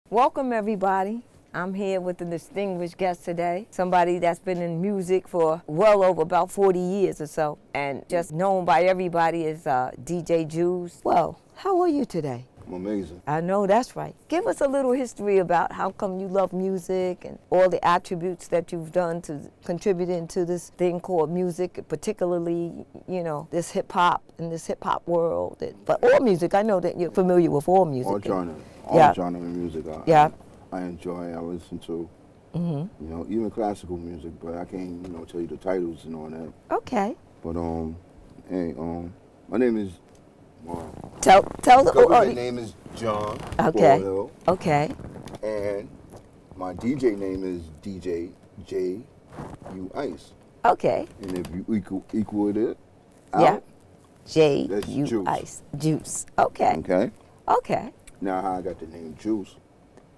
Welcome everybody. I'm here with a distinguished guest today, somebody that's been in music for well over about 40 years or so, and just known by everybody as DJ Juice. Well, how are you today? I'm amazing. I know that's right. Give us a little history about how come you love music and all the attributes that you've done to contribute into this thing called music, particularly, you know, this hip hop and this hip hop world. But all music, I know that you're familiar with all music. All genre of music. I enjoy. I listen to, you know, even classical music, but I can't, you know, tell you the titles and all that. Okay. But hey, my name is. Tell the government name is John. Okay. Boyle, okay. And my DJ name is DJ J U Ice. Okay. And if you equal it out, J U Juice. Ice. Juice. Okay. Okay. Okay. Now how I got the name Juice.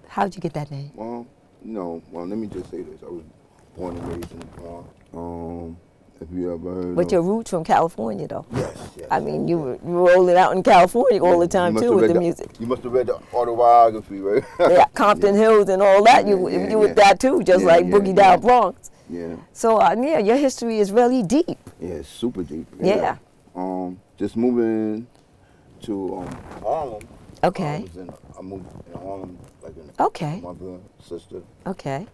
How'd you get that name? Well, let me just say this. I was born and raised in the Bronx. If you ever heard But your roots from California, though. Yes. I mean, you were rolling out in California all the time, too, with the music. You must have read the autobiography, right? Yeah, Compton Hills and all that. You with that, too, just like Boogie Down Bronx. Yeah. So, your history is really deep. Yeah, it's super deep. Yeah. Just moving to Harlem. Okay. I moved in Harlem, like okay. My mother, sister. Okay.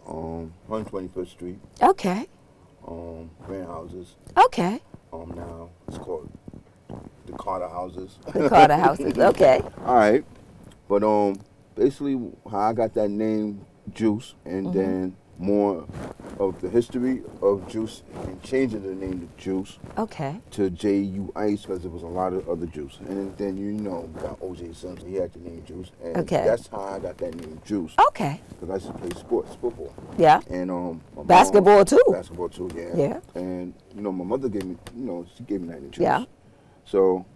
125th Street. Okay. Grand houses. Okay. Now it's called the Carter houses. The Carter houses. Okay. All right. But basically, how I got that name, Juice, and then more of the history of Juice and changing the name to Juice. Okay. To J.U. Ice, because there was a lot of other Juice. And then, you know, got O.J. Simpson, he had the name Juice. And that's how I got that name, Juice. Okay. Because I used to play sports, football. Yeah. And basketball mom, too. Basketball too, yeah. Yeah. And, you know, my mother gave me, she gave me that name, Juice. Yeah. So,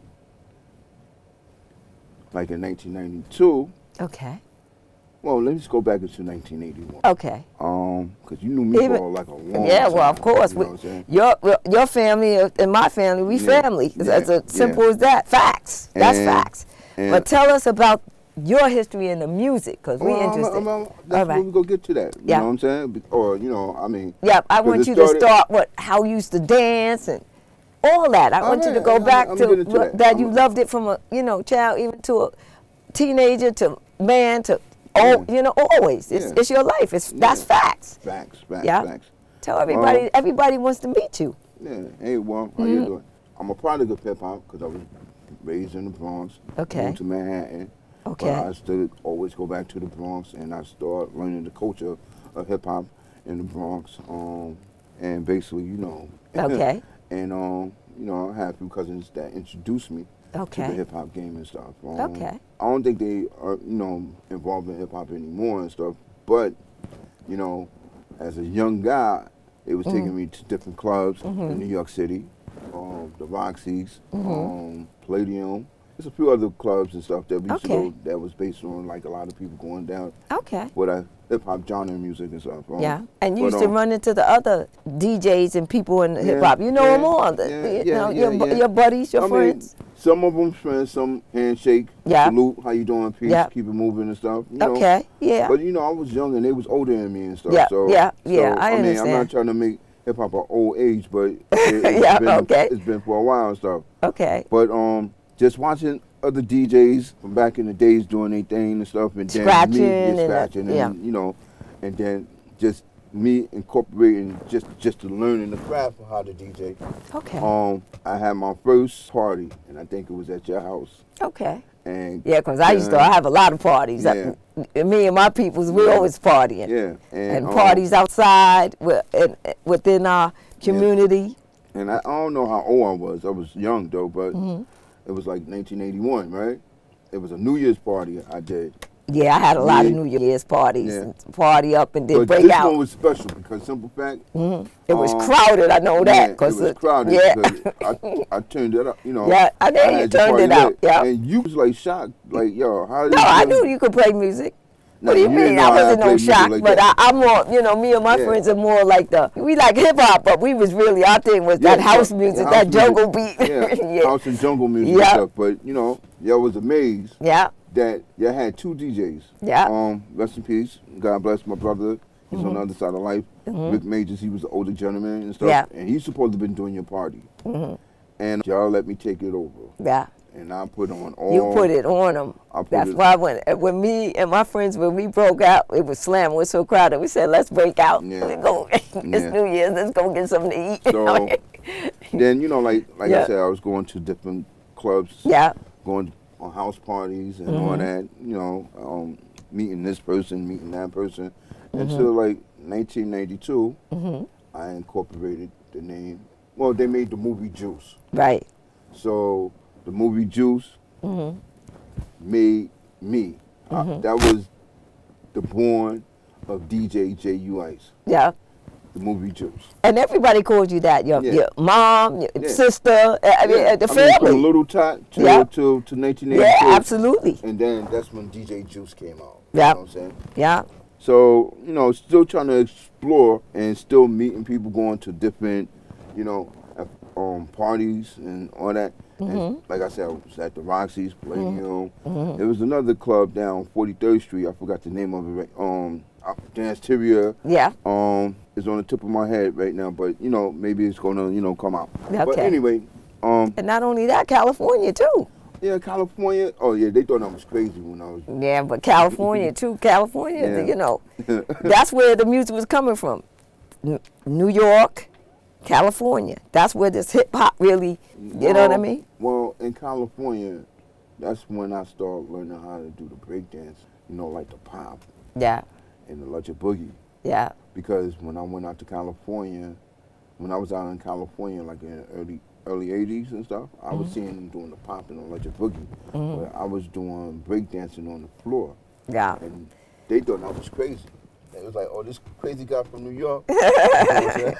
like in 1992. Okay. Well, let me just go back into 1981. Okay. Because you knew me for like a long time. Yeah, well, of course. You know what I'm saying? Your family and my family, we family. It's as simple as that. Facts. That's facts. But tell us about your history in the music, because we're interested. That's where we go get to that. You know what I'm saying? Or, you know, I mean. Yeah, I want you to start how you used to dance and all that. I want you to go back to that you loved it from a, child, even to a teenager, to man, to always. It's your life. That's facts. Facts. Tell everybody. Everybody wants to meet you. Yeah. Hey, well, how you doing? I'm a product of hip hop because I was raised in the Bronx. Okay. Moved to Manhattan. Okay. But I still always go back to the Bronx, and I start learning the culture of hip hop in the Bronx. And basically, Okay. And I have a few cousins that introduced me to the hip hop game and stuff. Okay. I don't think they are, involved in hip hop anymore and stuff. But, as a young guy, they was taking me to different clubs in New York City, the Roxy's, Palladium. There's a few other clubs and stuff that we used to go that was based on like a lot of people going down. Okay. With a hip hop genre music and stuff. Yeah. And you used to run into the other DJs and people in hip hop. You know them all. Your buddies, your friends. Some of them friends, some handshake, salute, how you doing, peace, keep it moving and stuff. Okay. Yeah. But I was young and they was older than me and stuff. Yeah. So, I understand. I'm not trying to make hip hop an old age, but it's been for a while and stuff. Okay. But just watching other DJs from back in the days doing their thing and stuff, and then scratching, and then just me incorporating just to learning the craft of how to DJ. Okay. I had my first party, and I think it was at your house. Okay. And because I used to have a lot of parties. Yeah. Me and my peoples, we always partying. Yeah. And parties outside within our community. Yeah. And I don't know how old I was. I was young though, but. It was like 1981, right? It was a New Year's party I did Yeah, I had a lot of Yeah. New Year's parties. Yeah. And party up and then But break this out. one was special because simple fact. It was crowded, I know Yeah, that. it was crowded yeah. because I turned it up. You know, Yeah, I know you had the turned party it out. lit, Yeah. and you was like shocked, like yo, how No, these I young- knew you could play music. Nah, What do you didn't mean? know I how wasn't no played music shock, like but that. I'm more, me and my Yeah. friends are more like we like hip hop, but we was really, our thing was that house music, house that music. jungle beat. Yeah, Yeah. house and jungle music Yeah. and stuff. But y'all was amazed Yeah. that y'all had two DJs. Yeah. Rest in peace. God bless my brother. He's on the other side of life. Rick Majors, he was the older gentleman and stuff. Yeah. And he's supposed to have been doing your party. And y'all let me take it over. Yeah. And I put on all. You put it on them. That's why when me and my friends, when we broke out, it was slam. It was so crowded. We said, let's break out. Yeah. We go, it's New Year's. Let's go get something to eat. So then, like Yeah. I said, I was going to different clubs. Yeah. Going on house parties and all that, meeting this person, meeting that person. Until like 1992, I incorporated the name. Well, they made the movie Juice. Right. So the movie Juice made me. That was the born of DJ J.U. Ice. Yeah. The movie Juice. And everybody called you that. Your mom, your sister, the family. From Little Tot to 1982. Yeah, absolutely. And then that's when DJ Juice came out. Yeah. You know what I'm saying? Yeah. So, still trying to explore and still meeting people, going to different, parties and all that. And like I said, I was at the Roxy's, Palladium. There was another club down 43rd Street. I forgot the name of it. Dance Tyria. Yeah. It's on the tip of my head right now, but maybe it's gonna come out. Okay. But anyway. And not only that, California too. Yeah, California. Oh yeah, they thought I was crazy when I was. Yeah, but California too. California, Yeah. that's where the music was coming from. New York, California. That's where this hip hop really, you know what I mean? Well, in California, that's when I started learning how to do the break dance. Like the pop Yeah. and the electric boogie. Yeah. Because when I went out to California, when I was out in California, like in the early 80s and stuff, I was seeing them doing the pop and the electric boogie. But I was doing breakdancing on the floor. Yeah. And they thought I was crazy. It was like, oh, this crazy guy from New York. You know what I'm saying?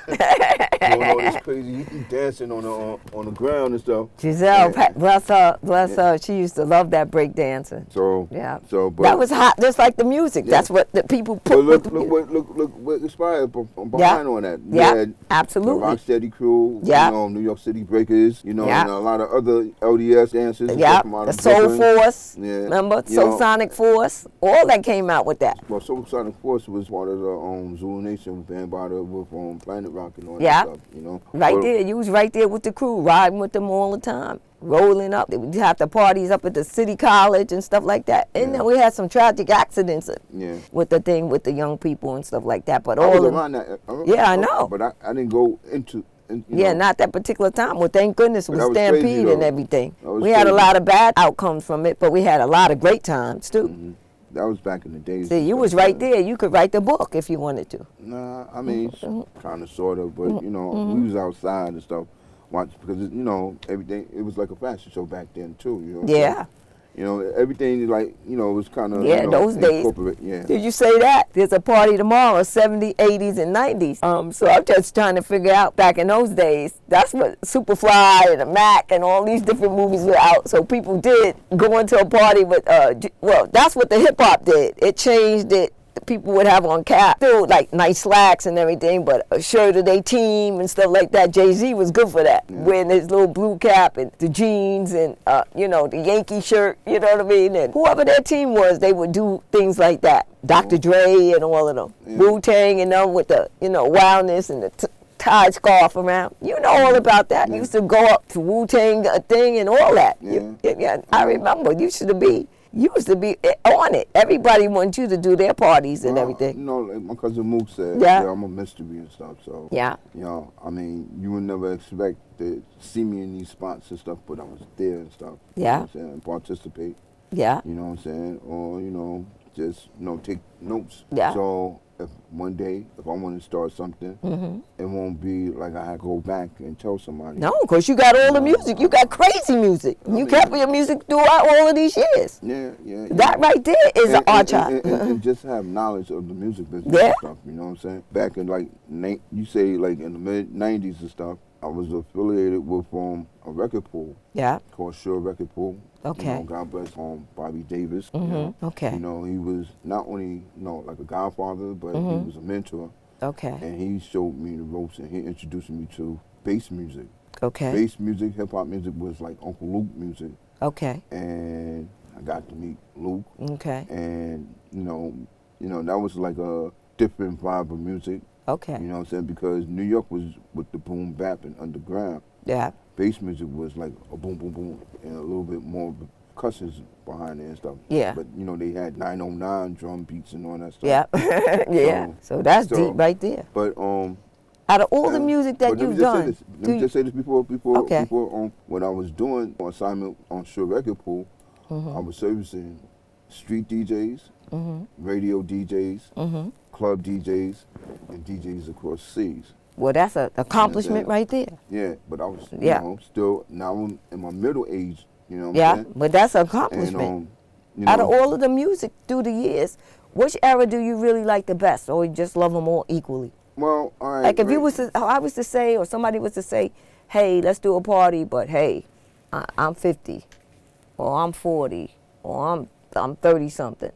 Doing all this crazy, he dancing on the ground and stuff. Giselle, And- bless her, she used to love that break dancing. So Yeah. but that was hot, just like the music. Yeah. That's what the people put But look, with the look what inspired behind all that. We Yeah, had absolutely. The Rocksteady crew, Yeah. New York City Breakers, Yeah. and a lot of other LDS dancers. and Yeah, stuff from out the of Soul Brooklyn. Force, Yeah. remember? You know, Soul Sonic Force, all that came out with that. Well, Soul Sonic Force was part of the Zulu Nation band with Planet Rock and all Yeah. that stuff, Right But- there, you was right there with the crew, riding with them all the time, rolling up. They would have the parties up at the city college and stuff like that. And Yeah. then we had some tragic accidents Yeah. with the thing with the young people and stuff like that. But I was all of around that. Yeah, I know. But I didn't go into. yeah, not that particular time. Well, thank goodness it But was that was crazy, Stampede and though. everything. That was We had a crazy. lot of bad outcomes from it, but we had a lot of great times too. That was back in the days. See, and you stuff, was right but- there. You could write the book if you wanted to. Nah, I mean, kind of, sort of, but we was outside and stuff, because everything. It was like a fashion show back then too. Yeah. Everything was kind of Those days. Yeah. Did you say that? There's a party tomorrow, 70s, 80s, and 90s. So I'm just trying to figure out back in those days, that's what Superfly and the Mac and all these different movies were out. So people did go into a party with, that's what the hip hop did. It changed it. The people would have on cap, still like nice slacks and everything, but a shirt of their team and stuff like that. Jay-Z was good for that, wearing his little blue cap and the jeans and, the Yankee shirt, you know what I mean? And whoever their team was, they would do things like that. Dr. Dre and all of them. Yeah. Wu Tang and them with the, wildness and the tied scarf around. You know all about that. You used to go up to Wu Tang thing and all that. Yeah. I remember. You used to be on it. Everybody wanted you to do their parties and everything. Like my cousin Mook said, Yeah. I'm a mystery and stuff. So Yeah. I mean, you would never expect to see me in these spots and stuff, but I was there and stuff. Yeah. You know what I'm saying? And participate. Yeah. You know what I'm saying? Or, just, take notes. Yeah. So if one day if I want to start something, it won't be like I have to go back and tell somebody. No, because you got all the music. You got crazy music. You kept your music throughout all of these years. Yeah. That right there is an archive. And just have knowledge of the music business Yeah. and stuff. You know what I'm saying? Back in like you say like in the mid '90s and stuff, I was affiliated with a record pool. Yeah. Called Sure Record Pool. Okay. You know, God bless Bobby Davis. You know? Okay. You know, he was not only like a godfather, but he was a mentor. Okay. And he showed me the ropes, and he introduced me to bass music. Okay. Bass music, hip hop music was like Uncle Luke music. Okay. And I got to meet Luke. Okay. And you know that was like a different vibe of music. Okay. You know what I'm saying? Because New York was with the boom bap and underground. Yeah. Bass music was like a boom, boom, boom, and a little bit more percussions behind it and stuff. Yeah. But you know they had 909 drum beats and all that stuff. Yeah. Yeah. So that's deep right there. But out of all the music that you've done, let me just say this before Okay. when I was doing an assignment on Sure Record Pool, I was servicing street DJs, radio DJs, club DJs, and DJs across seas. well, that's an accomplishment right there. Yeah, but I was Yeah. you know, still now I'm in my middle age. You know what Yeah, I'm saying? but that's an And accomplishment. you Out of know, all of the music through the years, which era do you really like the best, or you just love them all equally? well, all right. Like if you right. was to, I was to say, or somebody was to say, hey, let's do a party, but hey, I'm 50, or I'm 40, or I'm 30 something.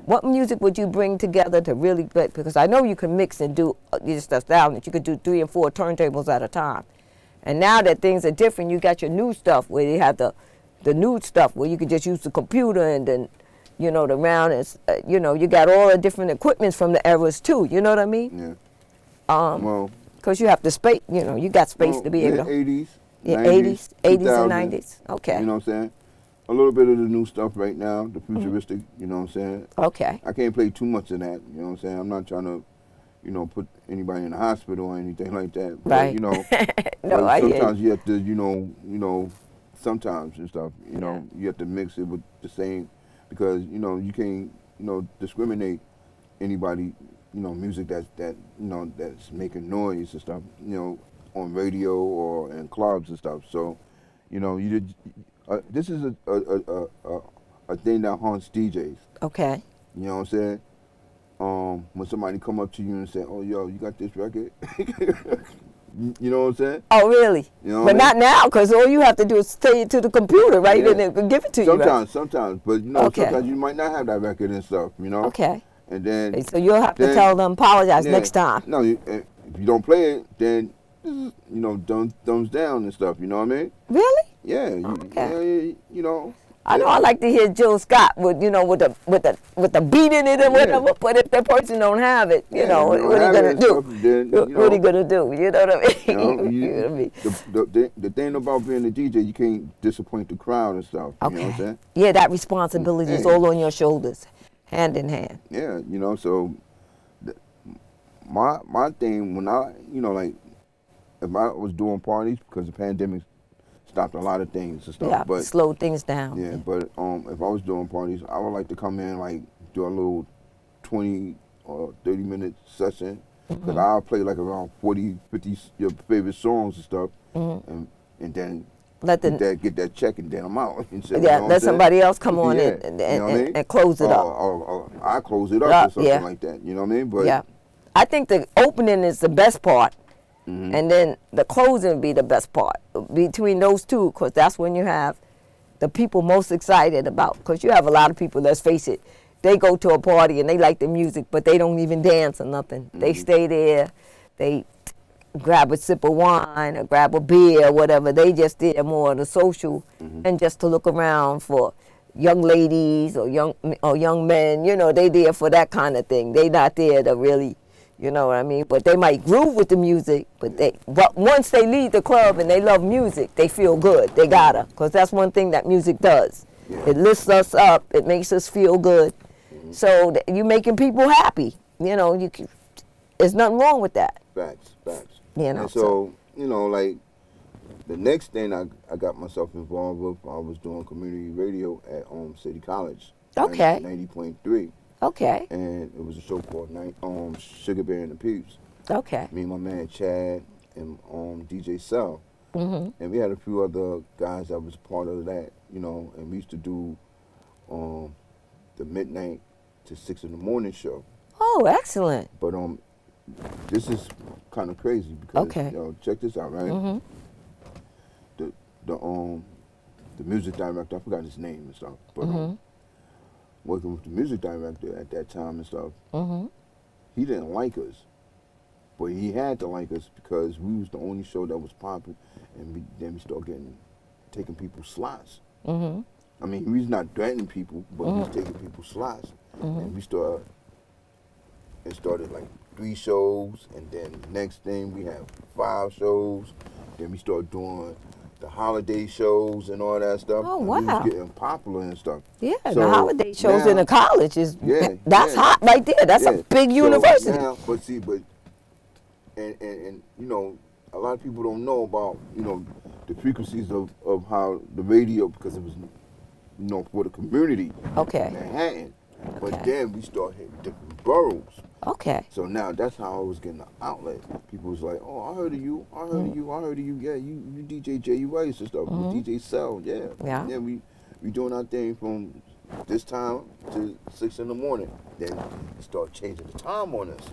What music would you bring together to really, because I know you can mix and do your stuff down, that you could do 3 and 4 turntables at a time. And now that things are different, you got your new stuff where you have the new stuff where you could just use the computer and then, you know, the round is, you know, you got all the different equipments from the eras too. You know what I mean? Yeah. Well, because you have the space, you know, you got space to be able to. 80s. Yeah, 90s, 80s and 2000s, 90s. Okay. You know what I'm saying? A little bit of the new stuff right now, the futuristic, you know what I'm saying? Okay. I can't play too much of that, you know what I'm saying? I'm not trying to, you know, put anybody in the hospital or anything like that. But, Right. you know, No, I hear you. sometimes you have to, you know, sometimes and stuff, you know, you have to mix it with the same, because, you know, you can't, you know, discriminate anybody, you know, music that you know, that's making noise and stuff, you know, on radio or in clubs and stuff. So, you know, this is a thing that haunts DJs. Okay. You know what I'm saying? When somebody come up to you and say, "Oh, yo, you got this record?" You know what I'm saying? Oh, really? You know but what I not now, because all you have to do is say it to the computer, right? Yeah. And it will give it to you. Right? Sometimes, but you know, Okay. sometimes you might not have that record and stuff. You know? Okay. And then So you'll have to tell them, apologize yeah, next time. No, if you don't play it, then you know, thumbs down and stuff. You know what I mean? Really? Yeah. Okay. You know. I know I like to hear Jill Scott with, you know, with the beat in it and whatever, but if that person don't have it, you know, what are you gonna do? What are you gonna do? You know what I mean? You know, You know what I mean? the thing about being a DJ, you can't disappoint the crowd and stuff. You know what I'm saying? Yeah, that responsibility is Hey. all on your shoulders, hand in hand. Yeah, you know, so my thing when I, you know, like if I was doing parties, because the pandemic stopped a lot of things and stuff. Yeah, But slow things down. yeah, but if I was doing parties, I would like to come in like do a little 20 or 30-minute session, because I'll play like around 40, 50 your favorite songs and stuff, and then get that check and then I'm out. And shit, Yeah, you know what let I'm saying? somebody else come on Yeah, in you know what I mean? and close it up. Or I close it up or something Yeah. like that. You know what I mean? But Yeah, I think the opening is the best part, and then the closing would be the best part. Between those two, because that's when you have the people most excited about. Because you have a lot of people, let's face it, they go to a party and they like the music, but they don't even dance or nothing. They stay there, they grab a sip of wine or grab a beer or whatever. They just there more on the social and just to look around for young ladies or young men. You know, they there for that kind of thing. They not there to really, you know what I mean? But they might groove with the music, but once they leave the club and they love music, they feel good. They gotta, because that's one thing that music does. It lifts us up. It makes us feel good. So you making people happy. You know, there's nothing wrong with that. Facts. You know, And so, you know, like the next thing I got myself involved with, I was doing community radio at City College. Okay. 90.3. Okay. and it was a show called Sugar Bear and the Peeps. Okay. Me and my man Chad and DJ Cell, Mhm. and we had a few other guys that was part of that, and we used to do the midnight to 6 in the morning show. Oh, excellent. But this is kind of crazy because Okay. check this out, right? Mhm. The the music director, I forgot his name and stuff, but Mhm. working with the music director at that time and stuff, Mhm. he didn't like us, but he had to like us because we was the only show that was popping, and then we started taking people's slots. Mhm. I mean, we was not threatening people, but we was taking people's slots, and we started like 3 shows, and then next thing we had 5 shows. Then we started doing the holiday shows and all that stuff. Oh, and wow. We was getting popular and stuff. Yeah, So the holiday shows in now- the college is Yeah, that's yeah. hot right there. That's Yeah. a big So university. now, and a lot of people don't know about the frequencies of how the radio, because it was for the community Okay. in Manhattan. But Okay. then we started hitting different boroughs. Okay. So now that's how I was getting the outlet. People was like, "Oh, I heard of you. I heard of you. I heard of you. Yeah, you DJ JUIce and stuff. You DJ Cell. Yeah. Yeah. Yeah, we doing our thing from this time to 6 in the morning. Then we start changing the time on us.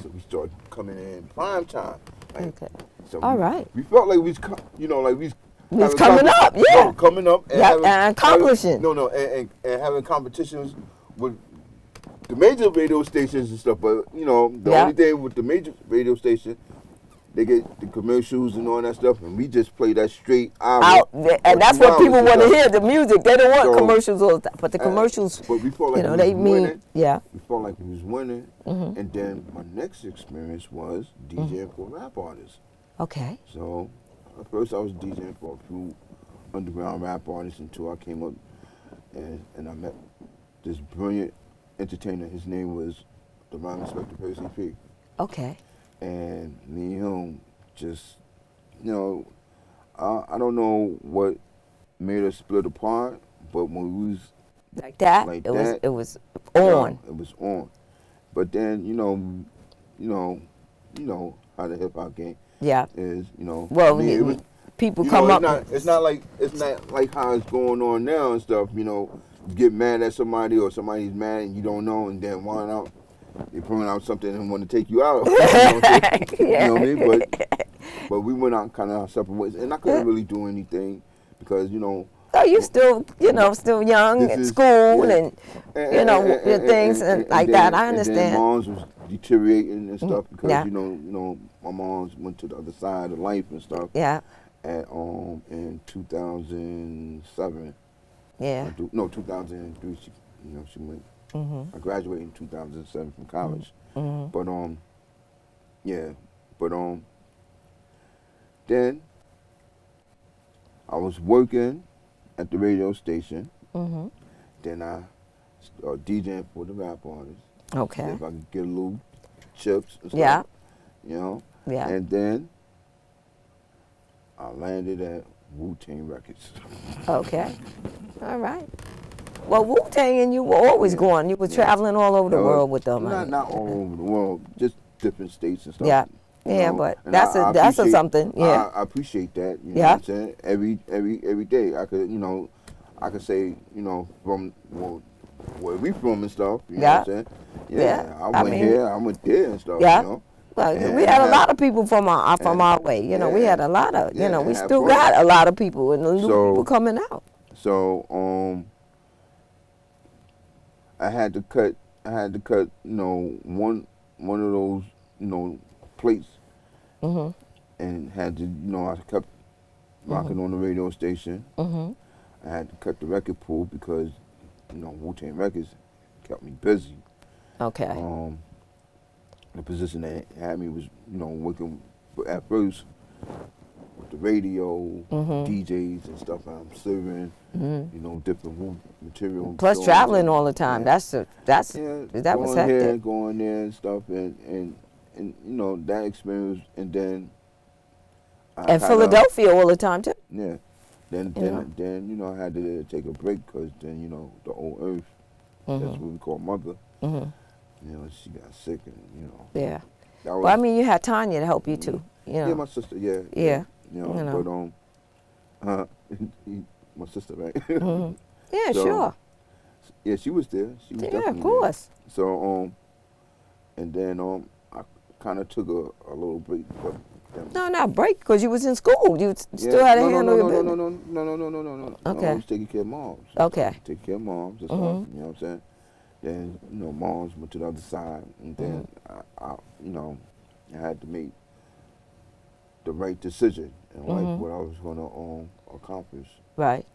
So we start coming in prime time. Like, Okay. So All right. we felt like we was, like we was coming up, yeah. No, coming up and, Yeah, and accomplishing. and having competitions with the major radio stations and stuff. But the only thing with the major radio station, they get the commercials and all that stuff, and we just play that straight Out there, and that's what people want to hear, the music. They don't want commercials all the time, but the commercials, but we felt like we they was mean, winning. yeah. We felt like we was winning, and then my next experience was DJing for rap artists. Okay. So at first I was DJing for a few underground rap artists until I came up and I met this brilliant entertainer. His name was the Rhyme Inspector Percy P. Okay. And me and him just, I don't know what made us split apart, but when we was like that, like it that, was on. It was on. But then how the hip hop game is. Well, it was, people come up. It's not like how it's going on now and stuff. You get mad at somebody or somebody's mad and you don't know, and then wind out. They pulling out something and want to take you out. You know what I mean? But we went out kind of our separate ways, and I couldn't really do anything because Oh, you still, still young at school and your things and like that. I understand. And then moms was deteriorating and stuff because my mom's went to the other side of life and stuff. Yeah. At in 2007. Yeah. 2003. She went. I graduated in 2007 from college. But then I was working at the radio station. Then I started DJing for the rap artists. Okay. See if I could get a little chips and stuff. Yeah. Yeah. And then I landed at Wu Tang Records. Okay. All right. Well, Wu Tang and you were always going. You were traveling all over the world with them. Not all over the world, just different states and stuff. Yeah. Yeah, but that's a something. Yeah. I appreciate that. You know what I'm saying? Every day I could say, from where we from and stuff. You know what I'm saying? Yeah. I went here, I went there and stuff. Yeah. Well, we had a lot of people from our way. We had a lot of, we still got a lot of people and new people coming out. So, I had to cut, one of those, plates, and had to, I kept rocking on the radio station. I had to cut the record pool because, Wu Tang Records kept me busy. Okay. The position they had me was, working at first with the radio, DJs and stuff. I'm serving, different material. Plus traveling all the time. That was hectic. Going there and stuff, and that experience, and then. And Philadelphia all the time too. Yeah. Then I had to take a break because then the old earth, that's what we call mother. Mhm. You know, she got sick, and you know. Yeah. That was, Well, I mean, you had Tanya to help you too. You know. yeah, my sister. Yeah. Yeah. You know, but my sister, right? Mhm. Yeah, So, sure. Yeah, she was there. She was Yeah, definitely of course. there. So and then I kind of took a little break, but then, No, not break because you was in school. You yeah, still had to no, handle your no, business. no. Okay. I was taking care of moms. Okay. Taking care of moms and stuff. Mhm. You know what I'm saying? Then moms went to the other side, and then I I had to make the right decision in life, what I was gonna accomplish. Right.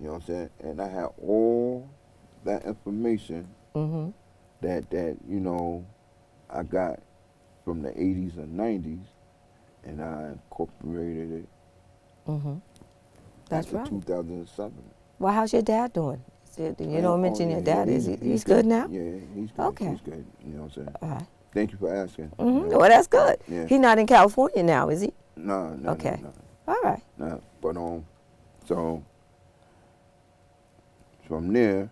You know what I'm saying? And I had all that information Mhm. that I got from the 80s and 90s, and I incorporated it Mhm. That's after right. 2007. Well, how's your dad doing? You don't mention your dad. Is he? He's good good now. Yeah, he's good. Okay. He's good. You know what I'm saying? All right. Thank you for asking. Mhm. Well, that's good. Yeah. He's not in California now, is he? No. Okay. All right. No. But so from there,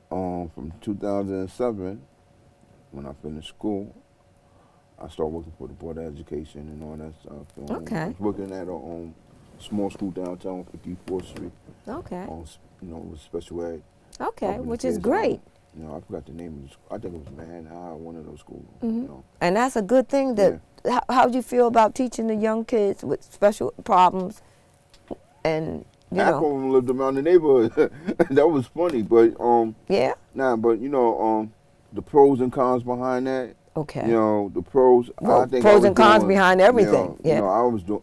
from 2007, when I finished school, I started working for the Board of Education and all that stuff. Okay. I was working at a small school downtown, 54th Street. Okay. With special ed. Okay, helping the which is kids great. out. I forgot the name of the school. I think it was Manhattan High, one of those schools. And that's a good thing. That how do you feel about teaching the young kids with special problems? And Half of them lived around the neighborhood. That was funny, but yeah. but the pros and cons behind that. Okay. The pros. Well, I think pros I was and cons doing, behind everything. Yeah.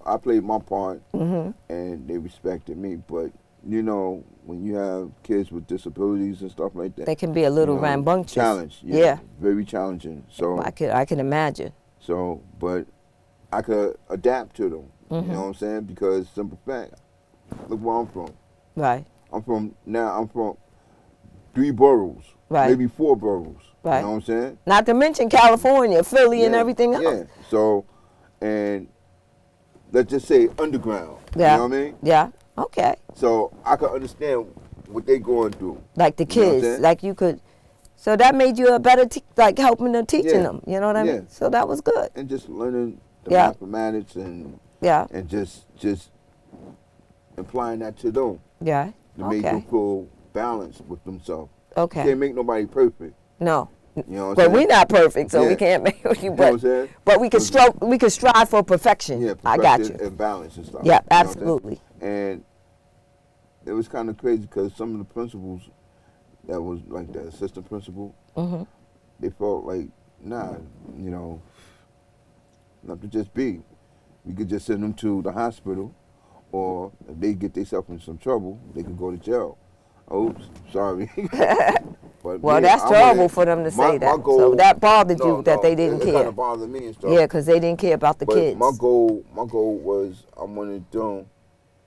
I played my part, Mhm. and they respected me. But when you have kids with disabilities and stuff like that, They can be a little rambunctious. Challenge. Yeah. Very challenging. So I can imagine. So, but I could adapt to them. You know what I'm saying? Because simple fact, look where I'm from. Right. I'm from 3 boroughs, Right. maybe 4 boroughs. Right. You know what I'm saying? Not to mention California, Philly, and everything else. Yeah. So, and let's just say underground. Yeah. You know what I mean? Yeah. Okay. So I could understand what they going through. Like the You know what I'm kids, saying? like you could. So that made you a better, like helping them, teaching Yeah. them. You know what I Yeah. mean? So that was good. And just learning the Yeah. mathematics and Yeah. just applying that to them Yeah. to make them Okay. feel balanced with themselves. Okay. Can't make nobody perfect. No. You know what I'm But saying? we're not perfect, so we Yeah. can't make you. You know what I'm saying? But we can strive for perfection. Yeah, I got perfection you. and balance and stuff. Yeah, You know what I'm saying? absolutely. And it was kind of crazy because some of the principals that was like the assistant principal, they felt like, nah, not to just be. We could just send them to the hospital, or if they get themselves in some trouble, they could go to jail. Oops, sorry. But Well, me, that's I terrible wanted- for them to my say that. goal- So that bothered No, you that they it didn't kind care. of bothered me and stuff. Yeah, because they didn't care about the But kids. my goal was I wanted them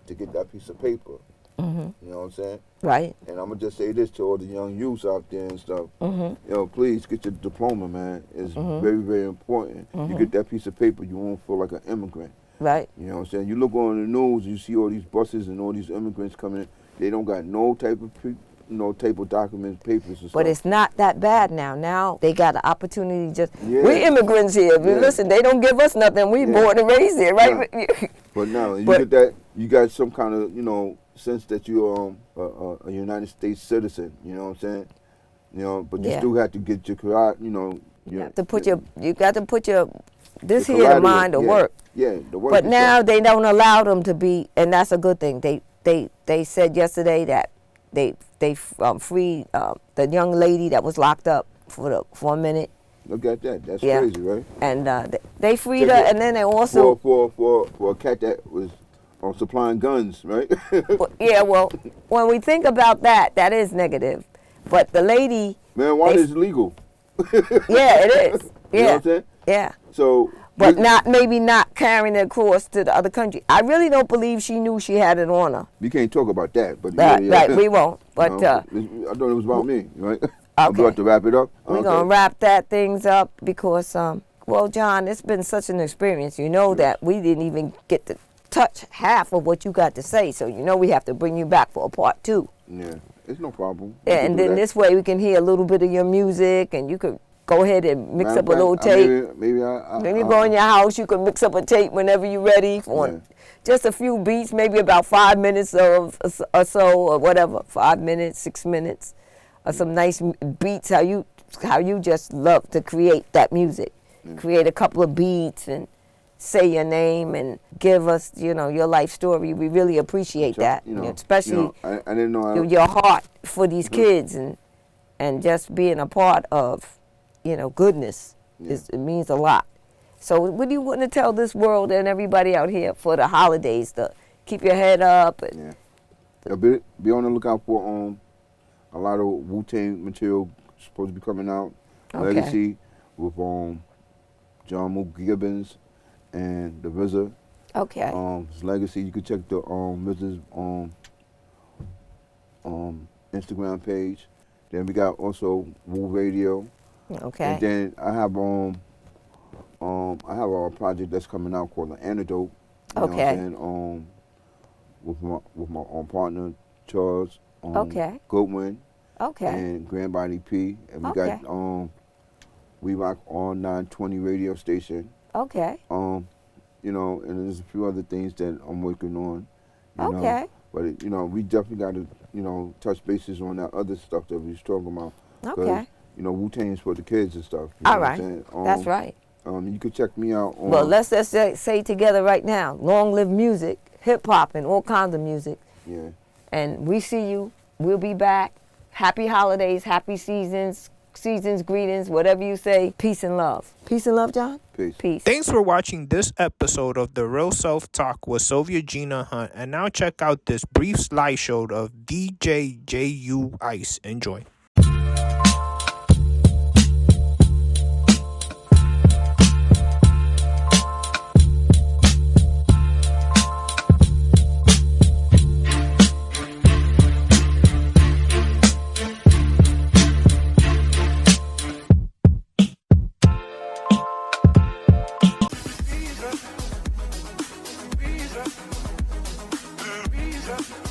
to get that piece of paper. You know what I'm saying? Right. And I'm gonna just say this to all the young youths out there and stuff. Please get your diploma, man. It's very, very important. You get that piece of paper, you won't feel like an immigrant. Right. You know what I'm saying? You look on the news, you see all these buses and all these immigrants coming in. They don't got no type of documents, papers, and stuff. But it's not that bad now. Now they got an opportunity. Yeah. We're immigrants here. Yeah. Listen, they don't give us nothing. We born and raised here, right? But now you But- get that, you got some kind of sense that you're a United States citizen. You know what I'm saying? But you Yeah. still have to get your karate. You got to put your this the here karate to mind to yeah. work. Yeah, the work. But and now stuff. they don't allow them to be, and that's a good thing. They said yesterday that they freed the young lady that was locked up for a minute, Look at that. That's Yeah. crazy, right? and they freed Check her, it. and then they also for a cat that was supplying guns, right? yeah. Well, when we think about that, that is negative. But the lady, Man, why is legal? yeah, it is. Yeah, You know what I'm saying? yeah. So, But maybe not carrying it across to the other country. I really don't believe she knew she had it on her. we can't talk about that. But Right, we won't. But I thought it was about me, right? I'm Okay. about to wrap it up. we're going to wrap that things up because, well, John, it's been such an experience. You know that we didn't even get to touch half of what you got to say. So, we have to bring you back for a part 2. Yeah, it's no problem. We Yeah, can and do then that. this way we can hear a little bit of your music, and you could go ahead and mix Matter up of a little fact, tape. Maybe Then you go in your house, you can mix up a tape whenever you're ready for Yeah. just a few beats, maybe about 5 minutes of or so, or whatever, 5 minutes, 6 minutes, or some nice beats. How you just love to create that music, create a couple of beats and say your name and give us, your life story. We really appreciate that, especially I didn't know. your heart for these kids and just being a part of, goodness. Yeah. It means a lot. So what do you want to tell this world and everybody out here for the holidays to keep your head up? And Yeah. Be on the lookout for a lot of Wu Tang material supposed to be coming out. Okay. Legacy with John Mook Gibbons and the RZA. Okay. His Legacy. You can check the RZA's Instagram page. Then we got also Wu Radio. Okay. And then I have a project that's coming out called The Antidote. You know what Okay. I'm saying? With my partner Charles Okay. Goodwin Okay. and Grandbody P, and we Okay. got We Rock on 920 radio station. Okay. And there's a few other things that I'm working on. Okay. But we definitely got to touch bases on that other stuff that we was talking about. Okay. Wu Tang's for the kids and stuff. You know All what I'm right. saying? That's right. You can check me out on. Well, let's just say together right now, long live music, hip hop, and all kinds of music. Yeah. And we see you. We'll be back. Happy holidays, happy seasons, greetings, whatever you say. Peace and love. Peace and love, John? Peace. Peace. Thanks for watching this episode of The Real Self Talk with Sylvia Gina Hunt. And now check out this brief slideshow of DJ J.U. Ice. Enjoy. Visa.